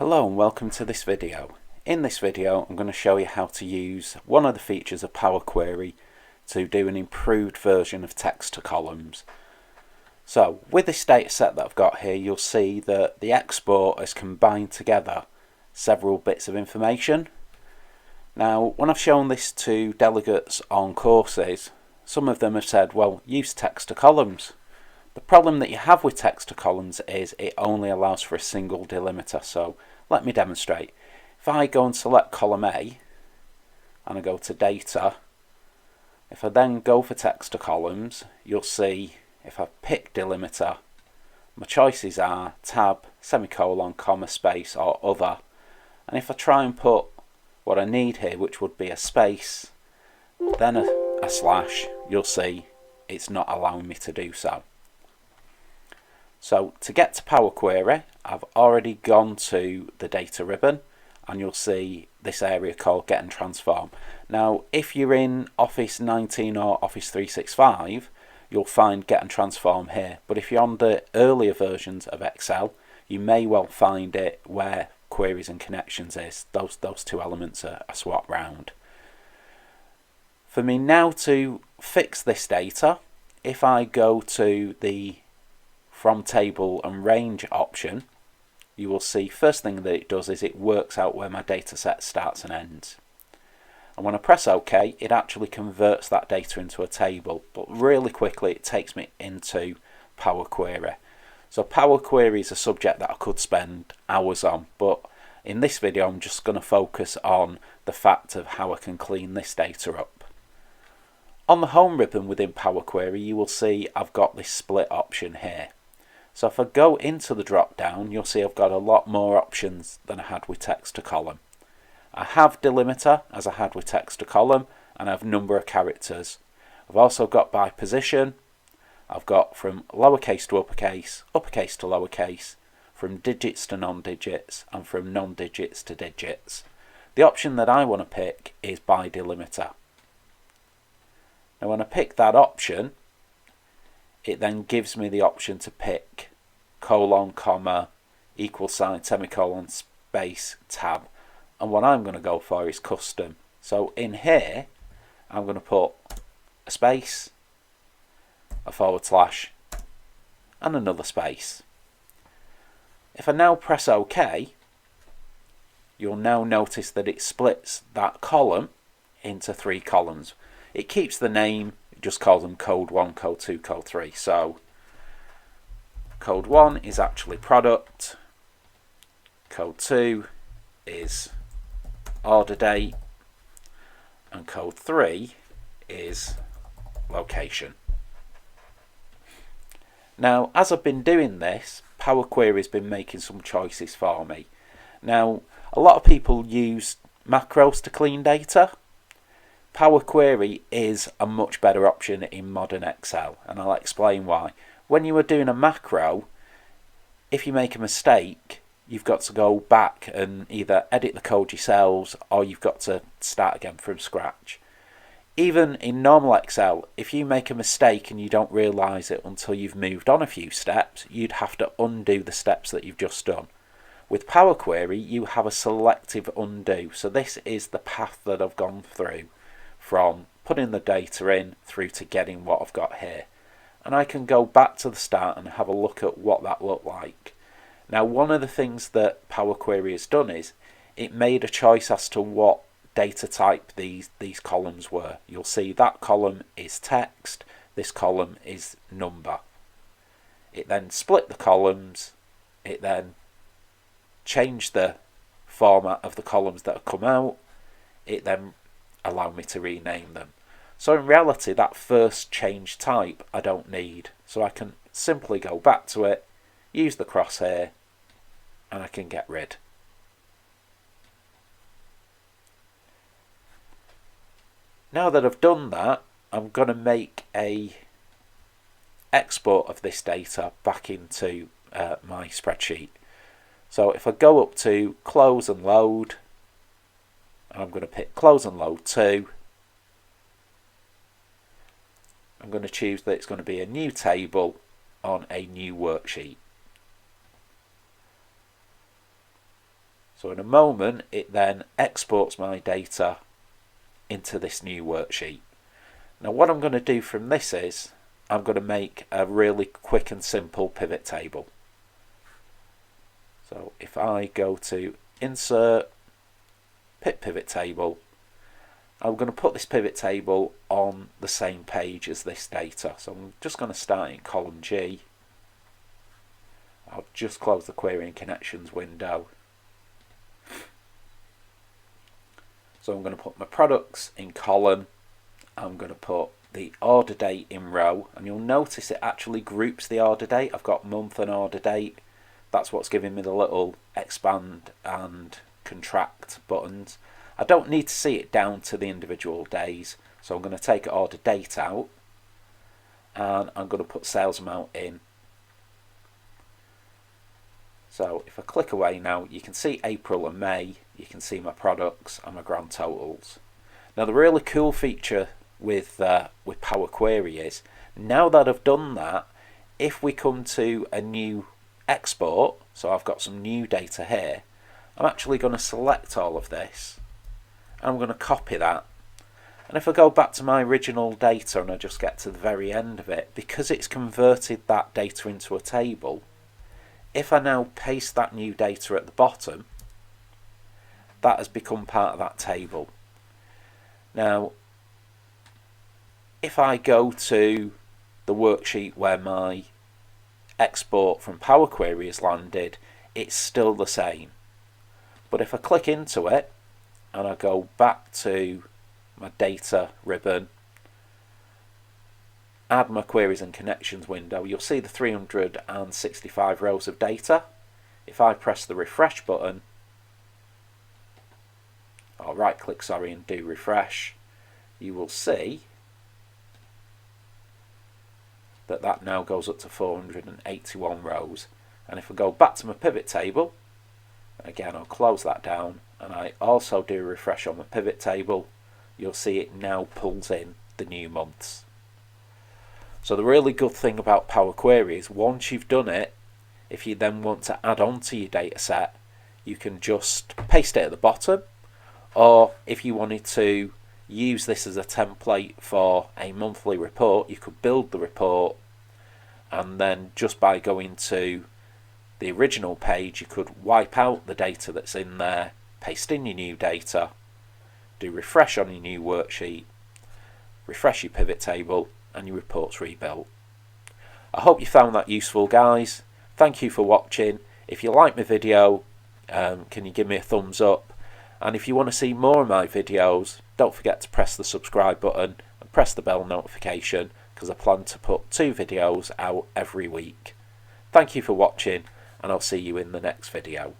Hello and welcome to this video. In this video I'm going to show you how to use one of the features of PowerQuery to do an improved version of text to columns. So with this data set that I've got here, you'll see that the export has combined together several bits of information. Now when I've shown this to delegates on courses, some of them have said, well, use text to columns. The problem that you have with text to columns is it only allows for a single delimiter. So let me demonstrate. If I go and select column A and I go to data, if I then go for text to columns, you'll see if I pick delimiter, my choices are tab, semicolon, comma, space or other. And if I try and put what I need here, which would be a space, then a slash, you'll see it's not allowing me to do so. So to get to PowerQuery, I've already gone to the data ribbon and you'll see this area called Get and Transform. Now if you're in Office 19 or Office 365, you'll find Get and Transform here, but if you're on the earlier versions of Excel, you may well find it where Queries and Connections is. Those two elements are swapped round. For me now to fix this data, if I go to the From Table and Range option, you will see first thing that it does is it works out where my data set starts and ends. And when I press OK, it actually converts that data into a table, but really quickly it takes me into PowerQuery. So PowerQuery is a subject that I could spend hours on, but in this video I'm just going to focus on the fact of how I can clean this data up. On the Home ribbon within PowerQuery, you will see I've got this split option here. So if I go into the drop down, you'll see I've got a lot more options than I had with text to column. I have delimiter as I had with text to column, and I have number of characters. I've also got by position. I've got from lowercase to uppercase, uppercase to lowercase, from digits to non-digits, and from non-digits to digits. The option that I want to pick is by delimiter. Now when I pick that option, it then gives me the option to pick colon, comma, equal sign, semicolon, space, tab. And what I'm going to go for is custom. So in here, I'm going to put a space, a forward slash, and another space. If I now press OK, you'll now notice that it splits that column into 3 columns. It keeps the name, it just calls them code 1, code 2, code 3. So code 1 is actually product, code 2 is order date, and code 3 is location. Now as I've been doing this, PowerQuery has been making some choices for me. Now a lot of people use macros to clean data. PowerQuery is a much better option in modern Excel, and I'll explain why. When you are doing a macro, if you make a mistake, you've got to go back and either edit the code yourselves or you've got to start again from scratch. Even in normal Excel, if you make a mistake and you don't realise it until you've moved on a few steps, you'd have to undo the steps that you've just done. With PowerQuery, you have a selective undo. So this is the path that I've gone through from putting the data in through to getting what I've got here. And I can go back to the start and have a look at what that looked like. Now one of the things that PowerQuery has done is it made a choice as to what data type these columns were. You'll see that column is text, this column is number. It then split the columns, it then changed the format of the columns that have come out, it then allowed me to rename them. So in reality that first change type I don't need, so I can simply go back to it, use the crosshair, and I can get rid. Now that I've done that, I'm going to make a export of this data back into my spreadsheet. So if I go up to close and load, and I'm going to pick close and load 2, I'm going to choose that it's going to be a new table on a new worksheet. So in a moment it then exports my data into this new worksheet. Now what I'm going to do from this is I'm going to make a really quick and simple pivot table. So if I go to Insert, Pick Pivot Table, I'm going to put this pivot table on the same page as this data. So I'm just going to start in column G. I'll just close the Query and Connections window. So I'm going to put my products in column. I'm going to put the order date in row, and you'll notice it actually groups the order date. I've got month and order date. That's what's giving me the little expand and contract buttons. I don't need to see it down to the individual days, so I'm going to take order date out and I'm going to put sales amount in. So if I click away now, you can see April and May, you can see my products and my grand totals. Now the really cool feature with PowerQuery is, now that I've done that, if we come to a new export, so I've got some new data here, I'm actually going to select all of this. I'm going to copy that, and if I go back to my original data and I just get to the very end of it, because it's converted that data into a table, if I now paste that new data at the bottom, that has become part of that table. Now if I go to the worksheet where my export from PowerQuery has landed, it's still the same. But if I click into it and I go back to my data ribbon, add my queries and connections window, you'll see the 365 rows of data. If I press the refresh button, or right click, sorry, and do refresh, you will see that that now goes up to 481 rows. And if I go back to my pivot table, again I'll close that down, and I also do a refresh on my pivot table, you'll see it now pulls in the new months. So the really good thing about PowerQuery is once you've done it, if you then want to add on to your data set, you can just paste it at the bottom, or if you wanted to use this as a template for a monthly report, you could build the report, and then just by going to the original page you could wipe out the data that's in there, paste in your new data, do refresh on your new worksheet, refresh your pivot table, and your report's rebuilt. I hope you found that useful, guys. Thank you for watching. If you like my video, can you give me a thumbs up? And if you want to see more of my videos, don't forget to press the subscribe button and press the bell notification, because I plan to put 2 videos out every week. Thank you for watching, and I'll see you in the next video.